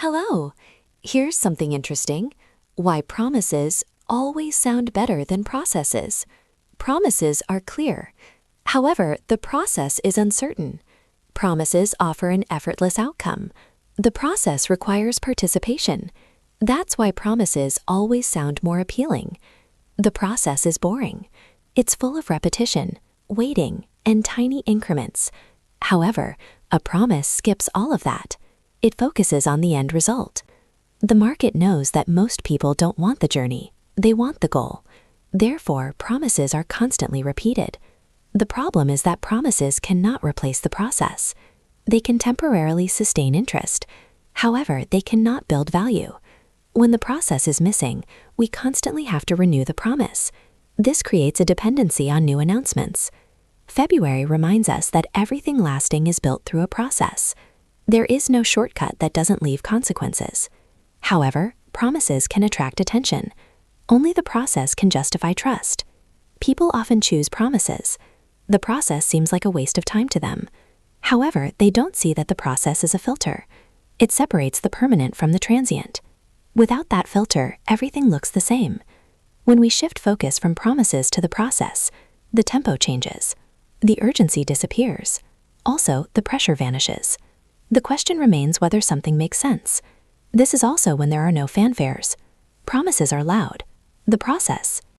Hello! Here's something interesting. Why promises always sound better than processes. Promises are clear. However, the process is uncertain. Promises offer an effortless outcome. The process requires participation. That's why promises always sound more appealing. The process is boring. It's full of repetition, waiting, and tiny increments. However, a promise skips all of that. It focuses on the end result. The market knows that most people don't want the journey. They want the goal. Therefore, promises are constantly repeated. The problem is that promises cannot replace the process. They can temporarily sustain interest. However, they cannot build value. When the process is missing, we constantly have to renew the promise. This creates a dependency on new announcements. February reminds us that everything lasting is built through a process. There is no shortcut that doesn't leave consequences. However, promises can attract attention. Only the process can justify trust. People often choose promises. The process seems like a waste of time to them. However, they don't see that the process is a filter. It separates the permanent from the transient. Without that filter, everything looks the same. When we shift focus from promises to the process, the tempo changes. The urgency disappears. Also, the pressure vanishes. The question remains whether something makes sense. This is also when there are no fanfares. Promises are loud. The process,